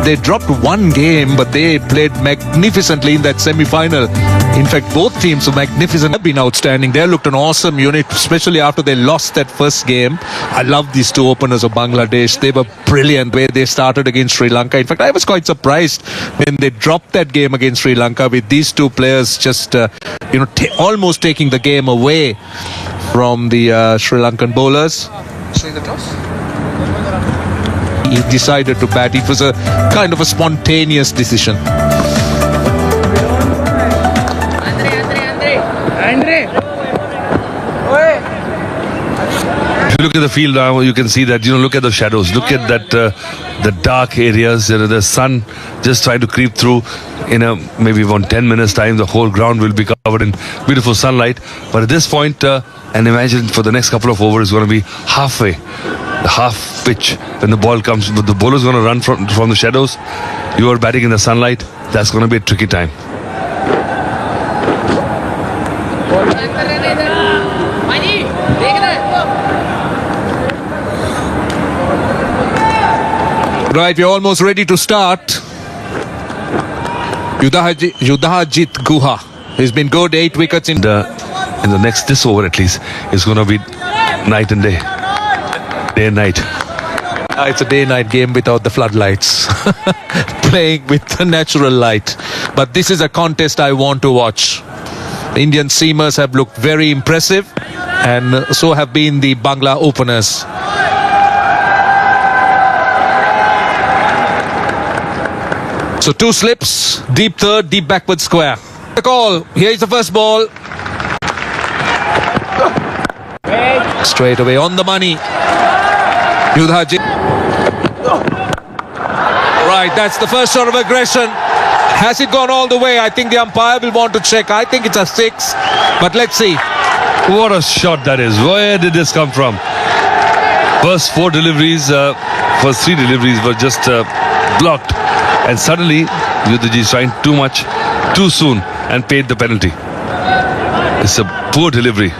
they dropped one game, but they played magnificently in that semi-final. In fact, both teams were magnificent. Have been outstanding. They looked an awesome unit, especially after they lost that first game. I love these two openers of Bangladesh. They were brilliant where they started against Sri Lanka. In fact, I was quite surprised when they dropped that game against Sri Lanka with these two players just, almost taking the game away from the Sri Lankan bowlers. See the toss? He decided to bat. It was a kind of a spontaneous decision. If you look at the field now, you can see that, look at the shadows. Look at that, the dark areas. The sun just trying to creep through. In maybe about 10 minutes time, the whole ground will be covered in beautiful sunlight. But at this point, and imagine for the next couple of overs, it's going to be halfway, the half pitch. When the ball comes, the bowler's going to run from the shadows. You are batting in the sunlight. That's going to be a tricky time. Right, we're almost ready to start. Yudhajit Guha. He's been good, 8 wickets in the next, this over at least, is going to be night and day. Day and night. It's a day-night game without the floodlights. Playing with the natural light. But this is a contest I want to watch. The Indian seamers have looked very impressive, and so have been the Bangla openers. So 2 slips, deep third, deep backward square. The call. Here is the first ball. Straight away on the money. Yudhajit. Right, that's the first shot of aggression. Has it gone all the way? I think the umpire will want to check. I think it's a 6, but let's see. What a shot that is. Where did this come from? First 3 deliveries were just blocked. And suddenly, Yudhajit is trying too much, too soon, and paid the penalty. It's a poor delivery.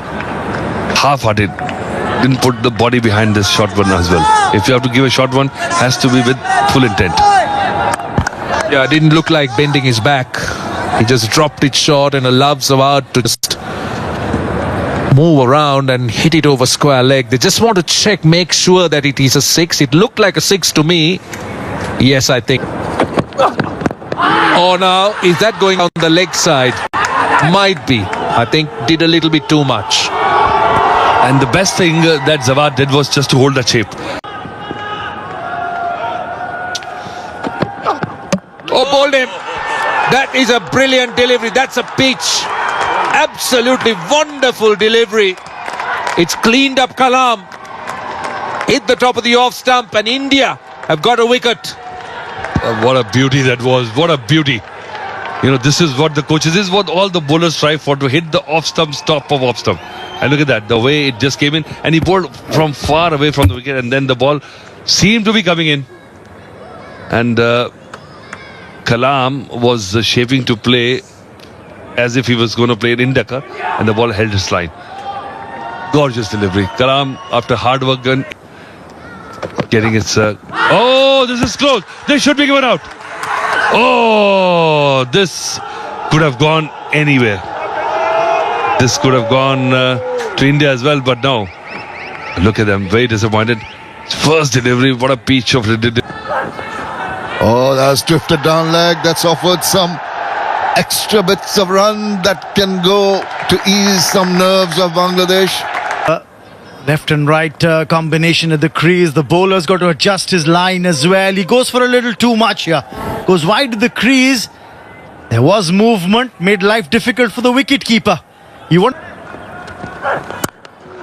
Half-hearted. Didn't put the body behind this short one as well. If you have to give a short one, has to be with full intent. Yeah, it didn't look like bending his back. He just dropped it short and allowed Zawad to just move around and hit it over square leg. They just want to check, make sure that it is a 6. It looked like a 6 to me. Yes, I think. Oh, now, is that going on the leg side? Might be. I think did a little bit too much. And the best thing that Zawad did was just to hold that shape. Oh, bowled him. That is a brilliant delivery. That's a pitch. Absolutely wonderful delivery. It's cleaned up Kalam. Hit the top of the off stump, and India have got a wicket. What a beauty that was. What a beauty. This is what the coaches, this is what all the bowlers strive for, to hit the off stump, top of off stump. And look at that, the way it just came in. And he bowled from far away from the wicket, and then the ball seemed to be coming in. And Kalam was shaping to play as if he was going to play it in Dhaka, and the ball held his line. Gorgeous delivery. Kalam, after hard work, getting its... oh, this is close. This should be given out. Oh, this could have gone anywhere. This could have gone to India as well, but no. Look at them, very disappointed. First delivery, what a peach of it. Oh, that's drifted down leg. That's offered some extra bits of run that can go to ease some nerves of Bangladesh. Left and right combination at the crease. The bowler's got to adjust his line as well. He goes for a little too much here. Goes wide of the crease. There was movement. Made life difficult for the wicketkeeper. You want...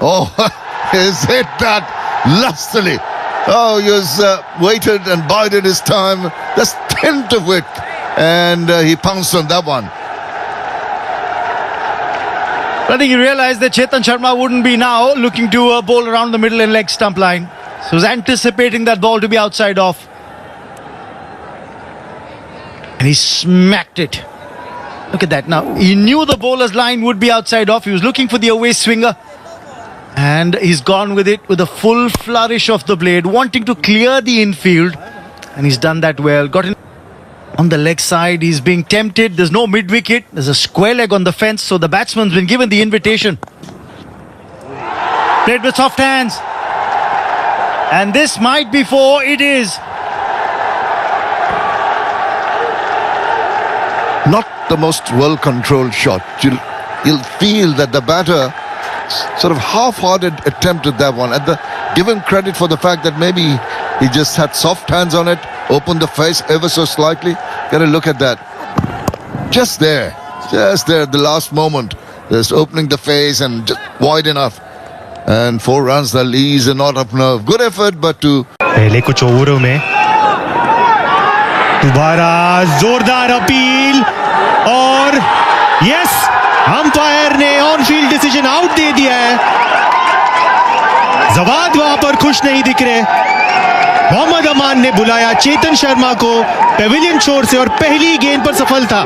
Oh, he's hit that lustily. Oh, he has waited and bided his time. Just hint of it. And he pounced on that one. I think he realized that Chetan Sharma wouldn't be now looking to bowl around the middle and leg stump line. So he was anticipating that ball to be outside off. And he smacked it. Look at that now. He knew the bowler's line would be outside off. He was looking for the away swinger. And he's gone with it with a full flourish of the blade, wanting to clear the infield and he's done that well. Got in on the leg side, he's being tempted. There's no mid wicket, there's a square leg on the fence, so the batsman's been given the invitation. Played with soft hands, and this might be four. It is. Not the most well-controlled shot. You'll feel that the batter sort of half-hearted attempted that one. Give him credit for the fact that maybe he just had soft hands on it, opened the face ever so slightly. Got to look at that. Just there, at the last moment, just opening the face and just wide enough. And 4 runs, the leaves are not up now. Good effort, but to पहले कुछ ओवरों में दोबारा जोरदार appeal और yes, umpire ने on field decision out दे दिया है. जवाद वहां पर खुश नहीं दिख रहे. मोहम्मद अमान ने बुलाया चेतन शर्मा को पेविलियन छोर से और पहली गेंद पर सफल था.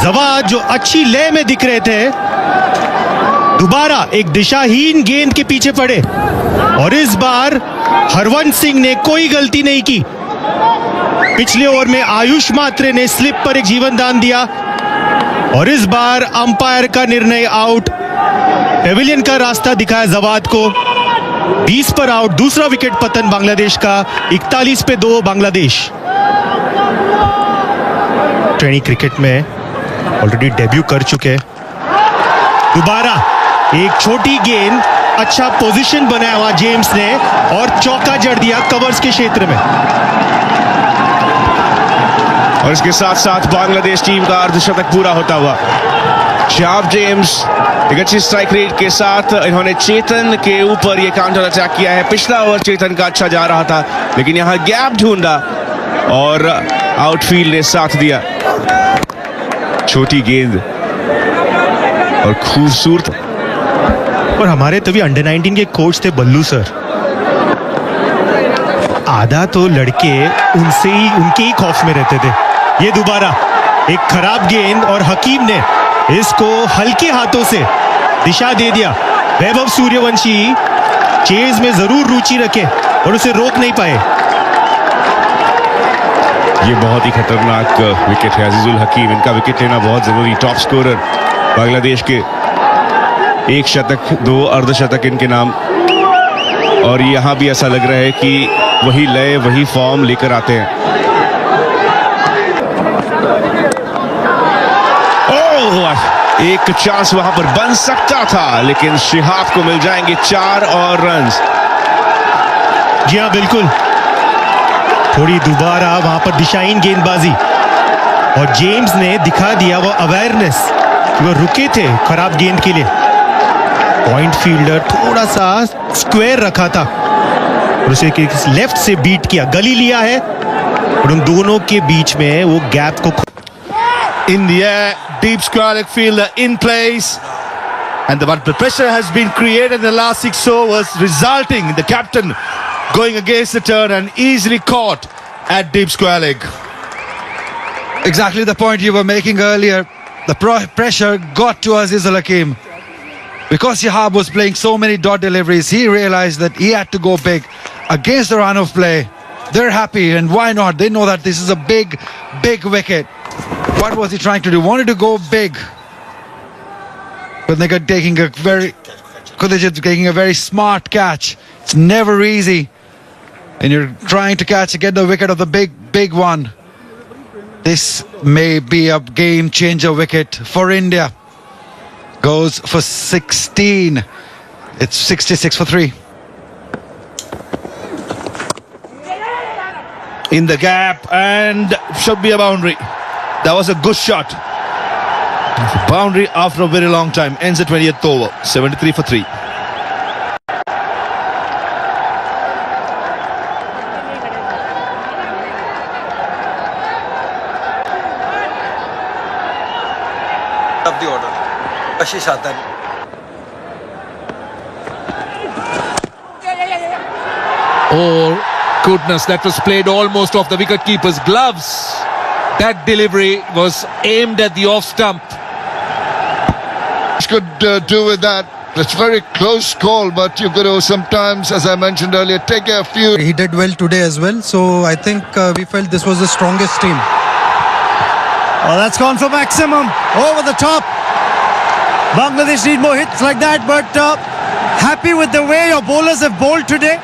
जवाद जो अच्छी लय में दिख रहे थे, दोबारा एक दिशाहीन गेंद के पीछे पड़े और इस बार हरवंश सिंह ने कोई गलती नहीं की. पिछले ओवर में आयुष मात्रे ने स्लिप पर एक जीवन दान दिया और इस बार अंपायर का निर्णय आउट. पेविलियन का रास्ता दिखाया जवाद को. 20 पर आउट. दूसरा विकेट पतन बांग्लादेश का. 41 पे 2 बांग्लादेश. ट्रेनी क्रिकेट में ऑलरेडी डेब्यू कर चुके. दोबारा एक छोटी गेंद, अच्छा पोजीशन बनाया वहां जेम्स ने और चौका जड़ दिया कवर्स के क्षेत्र में. और इसके साथ साथ बांग्लादेश टीम का अर्धशतक पूरा होता हुआ. शाब जेम्स एक अच्छी स्ट्राइक रेट के साथ इन्होंने चेतन के ऊपर ये काउंटर अटैक किया है. पिछला ओवर चेतन का अच्छा जा रहा था, लेकिन यहां गैप ढूंढा और आउटफील्ड ने साथ दिया. छोटी गेंद और खूबसूरत. और हमारे तभी अंडर 19 के कोच थे बल्लू सर. आधा तो लड़के उनसे ही, उनके ही खौफ में रहते थे. ये दोबारा एक खराब गेंद और हकीम ने इसको हल्के हाथों से दिशा दे दिया. वैभव सूर्यवंशी चेज में जरूर रुचि रखे और उसे रोक नहीं पाए. ये बहुत ही खतरनाक विकेट है. अजीजुल हकीम, इनका विकेट लेना बहुत जरूरी. टॉप स्कोरर बांग्लादेश के. 1 शतक, 2 अर्धशतक इनके नाम. और यहां भी ऐसा लग रहा है कि वही लय, वही फॉर्म लेकर आते हैं. ओह, एक चांस वहां पर बन सकता था, लेकिन शिहाब को मिल जाएंगे 4 और रन्स. जी हाँ, बिल्कुल. थोड़ी दोबारा वहां पर दिशाहीन गेंदबाजी और जेम्स ने दिखा दिया वो अवेयरनेस कि वो रुके थे खराब गेंद के लिए. पॉइंट फील्डर थोड़ा सा स्क्वायर रखा था और उसे लेफ्ट से बीट किया, गली लिया है और उन दोनों के बीच में वो गैप को. In the air, deep square leg fielder in place, and the pressure has been created in the last 6 overs, resulting in the captain going against the turn and easily caught at deep square leg. Exactly the point you were making earlier. The pressure got to Aziz Al Hakim. Because Shihab was playing so many dot deliveries, he realized that he had to go big against the run of play. They're happy, and why not? They know that this is a big, big wicket. What was he trying to do? Wanted to go big. But they got taking a very smart catch. It's never easy. And you're trying to get the wicket of the big one. This may be a game changer wicket for India. Goes for 16. It's 66 for 3. In the gap, and should be a boundary. That was a good shot. Boundary after a very long time. Ends the 20th over. 73 for 3. Of the order. Ashish Adan. Oh, goodness, that was played almost off the wicketkeeper's gloves. That delivery was aimed at the off stump. could do with that. It's very close call, but you've got to sometimes, as I mentioned earlier, take a few. He did well today as well. So I think we felt this was the strongest team. Oh, that's gone for maximum. Over the top. Bangladesh need more hits like that, but happy with the way your bowlers have bowled today?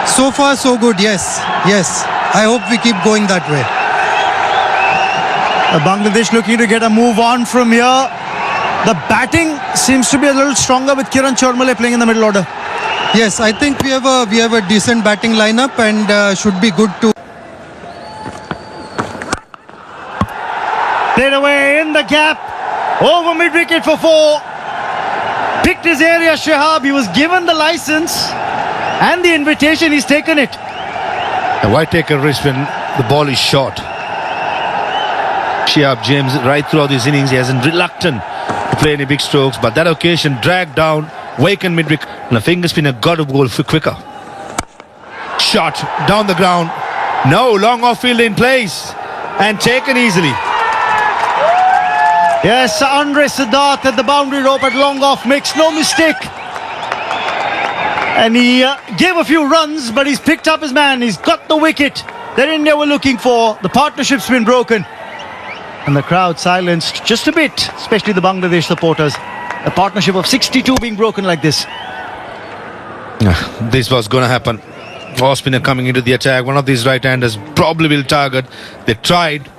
So far, so good. Yes. Yes. I hope we keep going that way. Bangladesh looking to get a move on from here. The batting seems to be a little stronger with Kiran Chormale playing in the middle order. Yes, I think we have a decent batting lineup and should be good to. Played away in the gap. Over mid-wicket for 4. Picked his area, Shihab. He was given the license and the invitation. He's taken it. Why take a risk when the ball is short? Shihab James, right throughout his innings, he hasn't reluctant to play any big strokes, but that occasion dragged down, Waken midwick, and a finger spinner got to goal quicker. Shot down the ground. No, long off field in place and taken easily. Yes, Andre Siddharth at the boundary rope at long off makes no mistake. And he gave a few runs, but he's picked up his man. He's got the wicket that India were looking for. The partnership's been broken. And the crowd silenced just a bit, especially the Bangladesh supporters. A partnership of 62 being broken like this. This was going to happen. Off spinner coming into the attack. One of these right-handers probably will target. They tried.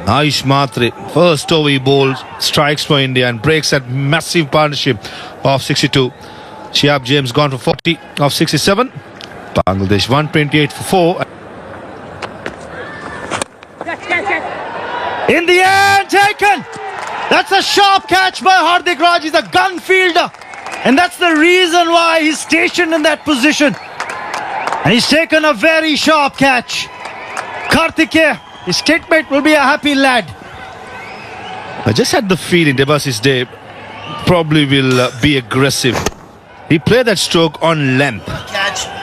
Aish Matre, first over he bowls, strikes for India and breaks that massive partnership of 62. Shihab James gone for 40 of 67. Bangladesh 128 for 4. In the end, taken! That's a sharp catch by Hardik Raj. He's a gun fielder. And that's the reason why he's stationed in that position. And he's taken a very sharp catch. Karthikeya, his statement will be a happy lad. I just had the feeling Debashish Dev probably will be aggressive. He played that stroke on length.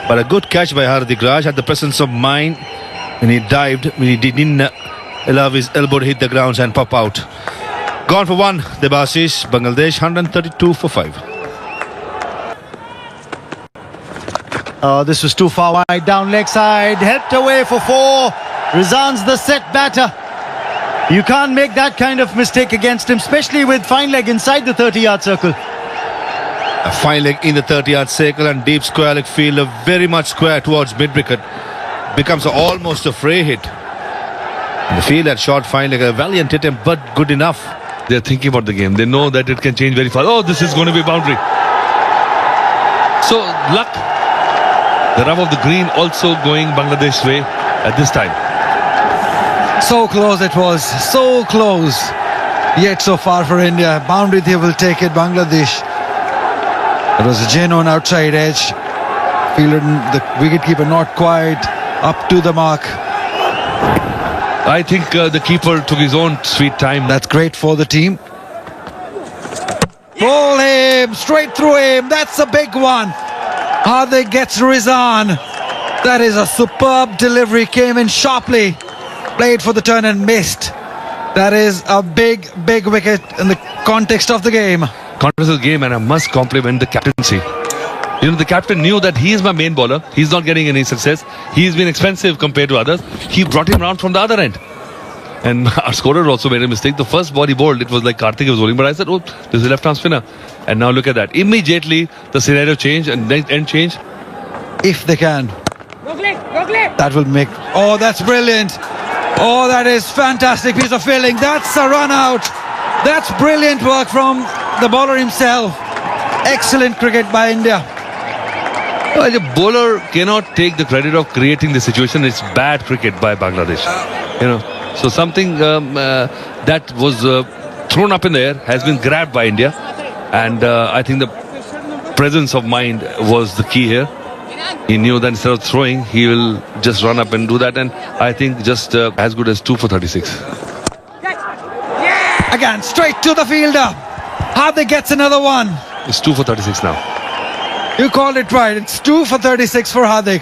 But a good catch by Hardik Raj, had the presence of mind when he dived, when he didn't allow his elbow to hit the ground and pop out. Gone for 1, Debashish. Bangladesh 132 for 5. This was too far wide, down leg side, helped away for 4. Rizan's the set batter. You can't make that kind of mistake against him, especially with fine leg inside the 30-yard circle. A fine leg in the 30-yard circle and deep square leg fielder very much square towards mid-wicket. Becomes almost a free hit. And the field had short fine leg, a valiant attempt but good enough. They're thinking about the game. They know that it can change very fast. Oh, this is going to be a boundary. So, luck. The rub of the green also going Bangladesh way at this time. So close it was, so close. Yet so far for India. Boundary they will take it, Bangladesh. It was a genuine outside edge. Fielder, the wicketkeeper not quite up to the mark. I think the keeper took his own sweet time. That's great for the team. Pull him, straight through him. That's a big one. Hardik gets Rizan. That is a superb delivery. Came in sharply. Played for the turn and missed. That is a big, big wicket in the context of the game. Context of the game, and I must compliment the captaincy. You know, the captain knew that he is my main bowler. He's not getting any success. He's been expensive compared to others. He brought him around from the other end. And our scorer also made a mistake. The first ball he bowled, it was like Karthik was bowling. But I said, oh, this is a left-arm spinner. And now look at that. Immediately, the scenario changed and then end change. If they can. That will make... Oh, that's brilliant. Oh, that is fantastic piece of fielding. That's a run out. That's brilliant work from the bowler himself. Excellent cricket by India. Well, the bowler cannot take the credit of creating the situation. It's bad cricket by Bangladesh. You know, so something that was thrown up in the air has been grabbed by India, and I think the presence of mind was the key here. He knew that instead of throwing, he will just run up and do that, and I think just as good as 2 for 36. Again, straight to the fielder. Hardik gets another one. It's 2 for 36 now. You called it right. It's 2 for 36 for Hardik.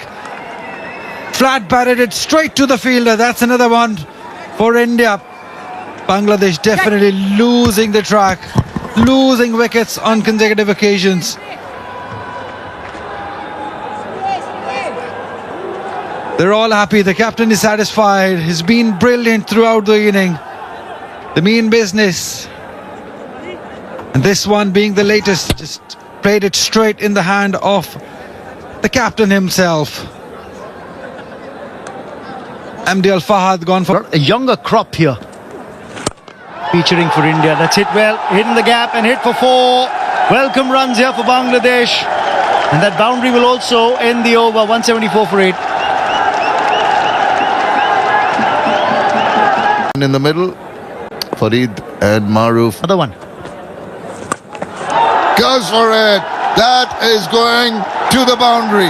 Flat batted it straight to the fielder. That's another one for India. Bangladesh definitely losing the track, losing wickets on consecutive occasions. They're all happy. The captain is satisfied. He's been brilliant throughout the inning. The mean business. And this one being the latest, just played it straight in the hand of the captain himself. MD Al Fahad gone for A younger crop here. Featuring for India. That's hit well. Hit in the gap and hit for 4. Welcome runs here for Bangladesh. And that boundary will also end the over. 174 for 8. In the middle, Farid and Maruf Another one. goes for it. That is going to the boundary.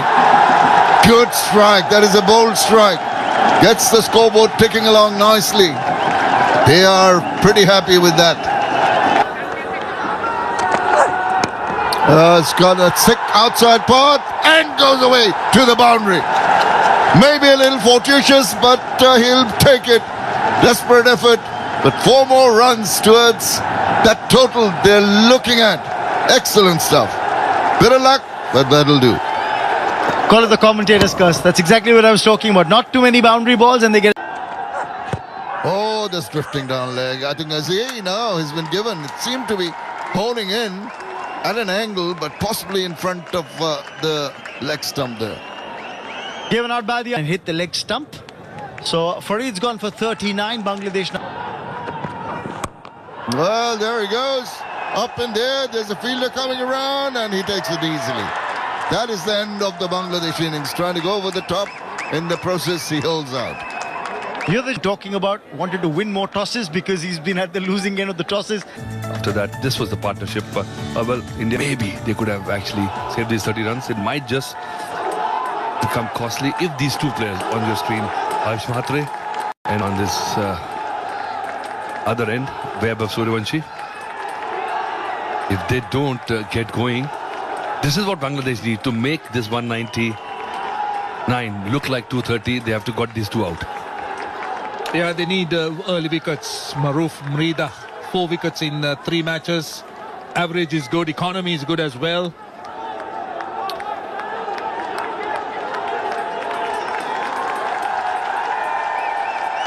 Good strike. That is a bold strike. Gets the scoreboard ticking along nicely. They are pretty happy with that. It's got a thick outside path and goes away to the boundary. Maybe a little fortuitous, but he'll take it. Desperate effort, but 4 more runs towards that total they're looking at. Excellent stuff. Bit of luck, but that'll do. Call it the commentator's curse. That's exactly what I was talking about. Not too many boundary balls and they get... Oh, this drifting down leg. I think Azhari now has been given. It seemed to be honing in at an angle, but possibly in front of the leg stump there. Given out by the... and hit the leg stump. So Farid's gone for 39. Bangladesh now. Well, there he goes. Up in there. There's a fielder coming around and he takes it easily. That is the end of the Bangladesh innings. Trying to go over the top. In the process, he holds out. Here they're talking about wanted to win more tosses because he's been at the losing end of the tosses. After that, this was the partnership. Well, India, maybe they could have actually saved these 30 runs. It might just become costly if these two players on your screen, Ayush Mhatre, and on this other end, Vaibhav Suryavanshi, if they don't get going, this is what Bangladesh need to make this 199 look like 230. They have to got these two out. Yeah, they need early wickets. Maruf, Mrida, 4 wickets in 3 matches. Average is good. Economy is good as well.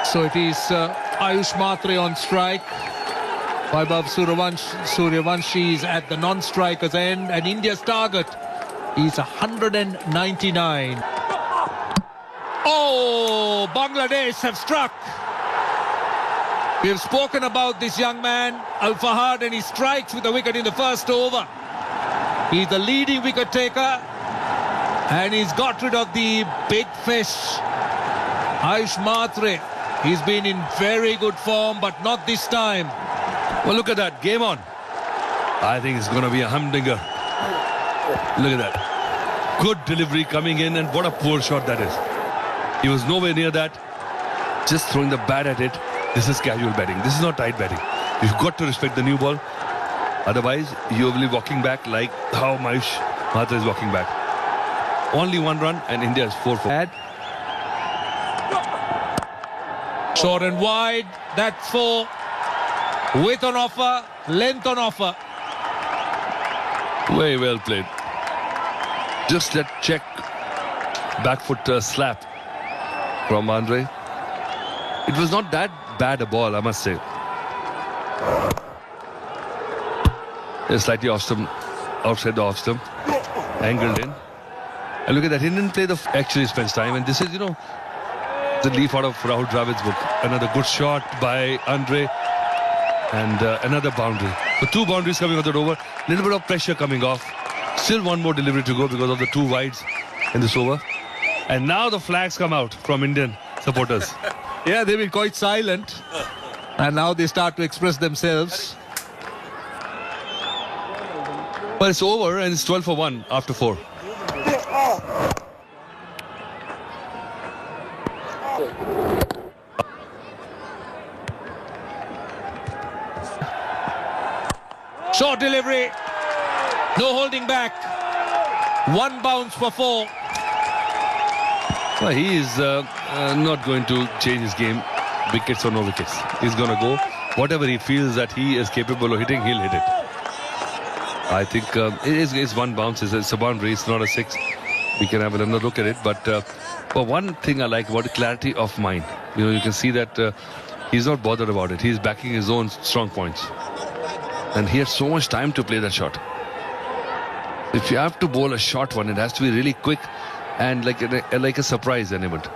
So it is Ayush Mhatre on strike. Vaibhav Suryavanshi is at the non-strikers end. And India's target is 199. Oh, Bangladesh have struck. We have spoken about this young man, Al Fahad, and he strikes with a wicket in the first over. He's the leading wicket taker, and he's got rid of the big fish. Ayush Mhatre, he's been in very good form, but not this time. Well, look at that. Game on. I think it's going to be a humdinger. Look at that. Good delivery coming in, and what a poor shot that is. He was nowhere near that. Just throwing the bat at it. This is casual batting. This is not tight batting. You've got to respect the new ball. Otherwise, you will be walking back like how Ayush Mhatre is walking back. Only 1 run and India is 4-4. Short and wide. That's 4. Width on offer. Length on offer. Very well played. Just that check back foot slap from Andre. It was not that bad a ball, I must say. It's slightly off stump, outside the off stump, angled in. And look at that, he didn't play the actually spends time. And this is, you know, the leaf out of Rahul Dravid's book. Another good shot by Andre. And another boundary. So 2 boundaries coming out of that over. Little bit of pressure coming off. Still 1 more delivery to go because of the 2 wides in this over. And now the flags come out from Indian supporters. Yeah, they've been quite silent. And now they start to express themselves. But it's over and it's 12 for 1 after 4. Short delivery. No holding back. 1 bounce for 4. Well, he is not going to change his game, wickets or no wickets. He's going to go. Whatever he feels that he is capable of hitting, he'll hit it. I think it's 1 bounce. It's a boundary. It's not a 6. We can have another look at it. But But one thing I like about it, clarity of mind. You can see that he's not bothered about it. He's backing his own strong points. And he had so much time to play that shot. If you have to bowl a short one, it has to be really quick and like a surprise element.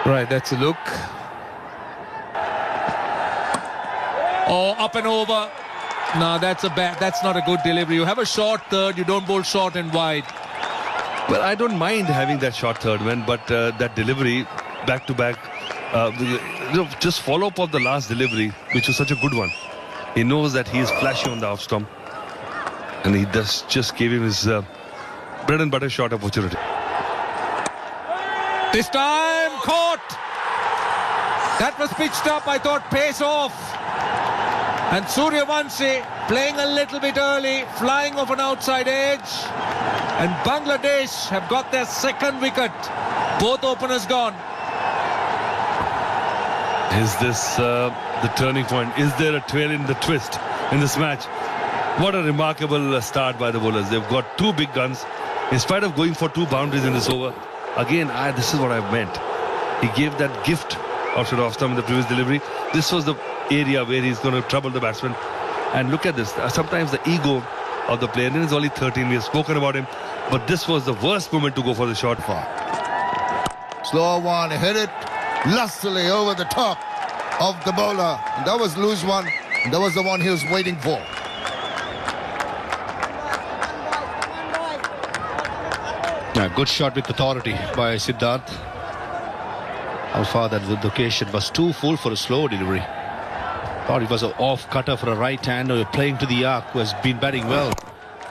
Right, that's a look. Oh, up and over. No, that's not a good delivery. You have a short third, you don't bowl short and wide. Well, I don't mind having that short third man, but that delivery back to back, just follow up of the last delivery, which was such a good one. He knows that he is flashy on the off stump, and he just gave him his bread and butter shot opportunity. This time caught. That was pitched up. I thought pace off. And Suryavanshi playing a little bit early, flying off an outside edge. And Bangladesh have got their second wicket. Both openers gone. Is this the turning point? Is there a trail in the twist in this match? What a remarkable start by the bowlers. They've got two big guns. In spite of going for 2 boundaries in this over, again, this is what I meant. He gave that gift outside off stump in the previous delivery. This was the area where he's going to trouble the batsman. And look at this. Sometimes the ego of the player, and he's only 13, we have spoken about him, but this was the worst moment to go for the shot. Slow one, hit it lustily over the top of the bowler. And that was loose one. And that was the one he was waiting for. Yeah, good shot with authority by Siddharth. How far that location was too full for a slow delivery. Thought it was an off cutter for a right hander playing to the arc, who has been batting well.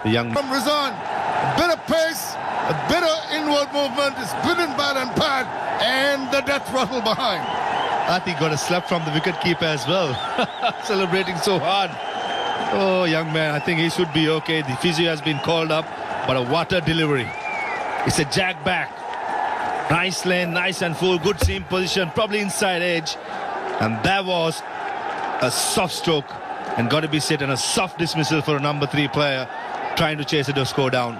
The young From Rizwan, a bit of pace, a bit of inward movement, is bit in bat and pad, and the death rattle behind. I think got a slap from the wicketkeeper as well. Celebrating so hard. Oh, young man, I think he should be okay. The physio has been called up, but a water delivery. It's a jack back. Nice lane, nice and full, good seam position, probably inside edge. And that was a soft stroke and got to be set on a soft dismissal for a number 3 player trying to chase it or score down.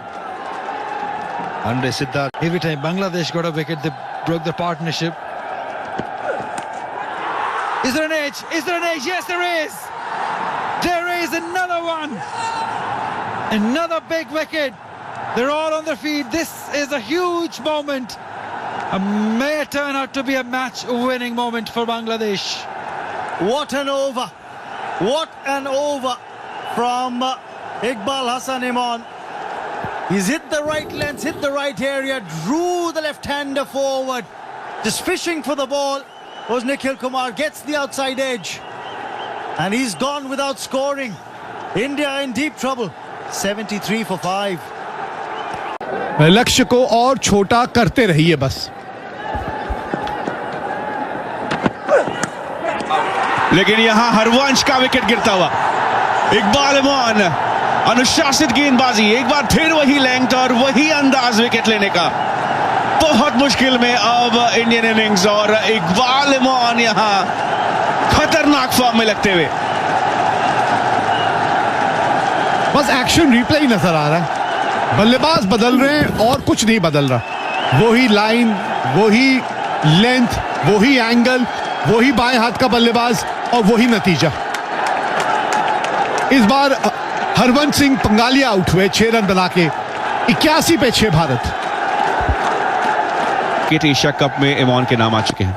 Andre Siddharth. Every time Bangladesh got a wicket, they broke the partnership. Is there an edge? Is there an edge? Yes, there is. There is another one. Another big wicket. They're all on their feet. This is a huge moment. And may turn out to be a match-winning moment for Bangladesh. What an over. What an over from Iqbal Hasan Imran. He's hit the right length, hit the right area, drew the left-hander forward. Just fishing for the ball was Nikhil Kumar, gets the outside edge. And he's gone without scoring. India in deep trouble. 73 for 5. लक्ष्य को और छोटा करते रहिए बस. लेकिन यहां हरवंश का विकेट गिरता हुआ. इकबाल इमरान अनुशासित गेंदबाजी, एक बार फिर वही लेंथ और वही अंदाज विकेट लेने का. बहुत मुश्किल में अब इंडियन इनिंग्स और इकबाल इमरान यहां खतरनाक फॉर्म में लगते हुए. बस एक्शन रिप्ले ही नजर आ रहा है. बल्लेबाज बदल रहे हैं और कुछ नहीं बदल रहा. वही लाइन, वही लेंथ, वही एंगल, वही बाएं हाथ का बल्लेबाज और वही नतीजा. इस बार हरवंश सिंह पंगालिया आउट हुए 6 रन बना के. 81 पे 6 भारत. एशिया कप में इमरान के नाम आ चुके हैं.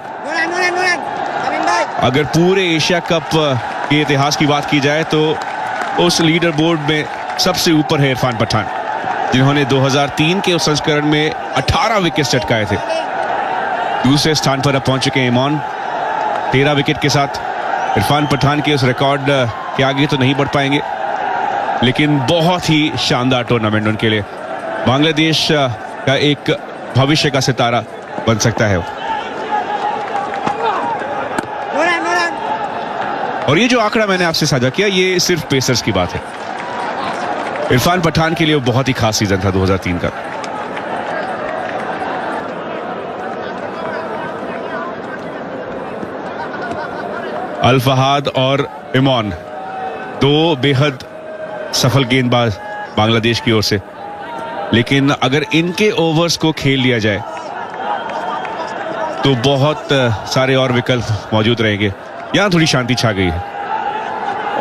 अगर पूरे एशिया कप के इतिहास की बात की जाए तो उस लीडर बोर्ड में सबसे ऊपर है इरफान पठान, जिन्होंने 2003 के उस संस्करण में 18 विकेट चटकाए थे. दूसरे स्थान पर अब पहुंच चुके हैं इमरान 13 विकेट के साथ. इरफान पठान के उस रिकॉर्ड के आगे तो नहीं बढ़ पाएंगे, लेकिन बहुत ही शानदार टूर्नामेंट उनके लिए. बांग्लादेश का एक भविष्य का सितारा बन सकता है. और ये जो आंकड़ा मैंने आपसे साझा किया, ये सिर्फ पेसर्स की बात है. इरफान पठान के लिए वो बहुत ही खास सीजन था 2003 का. अल फहाद और इमरान, 2 बेहद सफल गेंदबाज बांग्लादेश की ओर से. लेकिन अगर इनके ओवर्स को खेल लिया जाए तो बहुत सारे और विकल्प मौजूद रहेंगे। यहां थोड़ी शांति छा गई है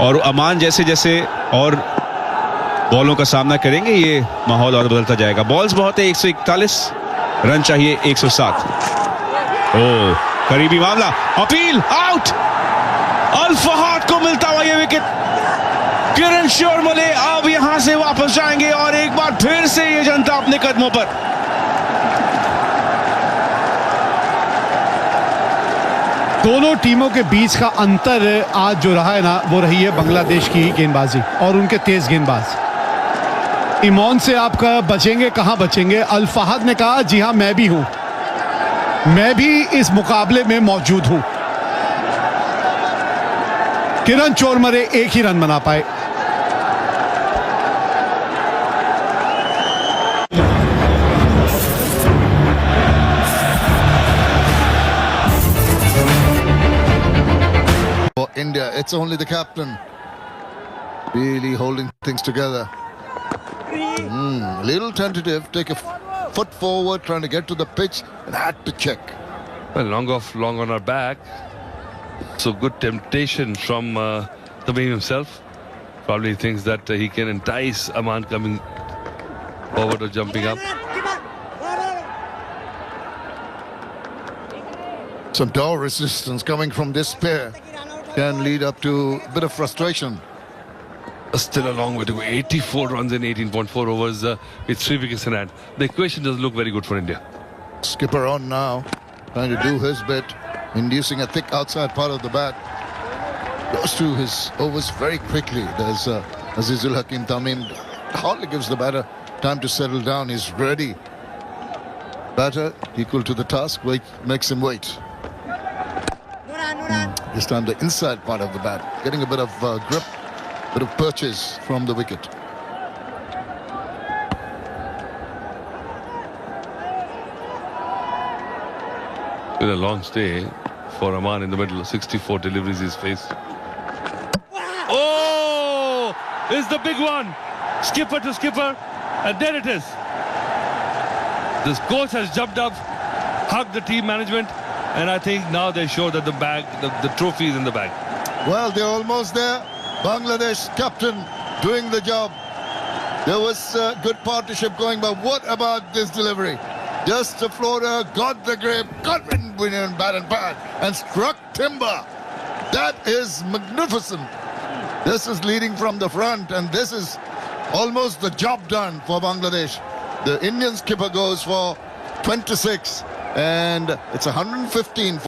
और अमान जैसे जैसे और बॉलों का सामना करेंगे ये माहौल और बदलता जाएगा। बॉल्स बहुत है, 141 रन चाहिए 107। ओ करीबी मामला, अपील आउट। अल फहाद को मिलता हुआ ये विकेट। किरण शोरमले अब यहां से वापस जाएंगे और एक बार फिर से ये जनता अपने कदमों पर। दोनों टीमों के बीच का अंतर आज जो रहा है ना, वो रही है बांग्लादेश की गेंदबाजी और उनके तेज गेंदबाज। इमोन से आप बचेंगे, कहां बचेंगे? अल फहाद ने कहा जी हां मैं भी हूं, मैं भी इस मुकाबले में मौजूद हूं। किरण चोरमरे एक ही रन बना पाए। For India, it's only the captain really holding things together. Little tentative, take a foot forward, trying to get to the pitch and had to check. Well, long on our back. So good temptation from Tamim himself. Probably thinks that he can entice Aman coming forward or jumping up. Some tower resistance coming from this pair can lead up to a bit of frustration. Still a long way to go. 84 runs in 18.4 overs with 3 wickets in hand. The equation doesn't look very good for India. Skipper on now, trying to do his bit, inducing a thick outside part of the bat. Goes to his overs very quickly. There's Azizul Hakim Tamim. Hardly gives the batter time to settle down. He's ready. Batter equal to the task, makes him wait. This time the inside part of the bat, getting a bit of grip, bit of purchase from the wicket. With a long stay for Aman in the middle. 64 deliveries he's faced. Oh! Is the big one. Skipper to skipper. And there it is. This coach has jumped up, hugged the team management, and I think now they're sure that the trophy is in the bag. Well, they're almost there. Bangladesh captain doing the job. There was good partnership going, but what about this delivery? Just a floater, got the grip, got in bat and pad, and struck timber. That is magnificent. This is leading from the front, and this is almost the job done for Bangladesh. The Indian skipper goes for 26, and it's 115.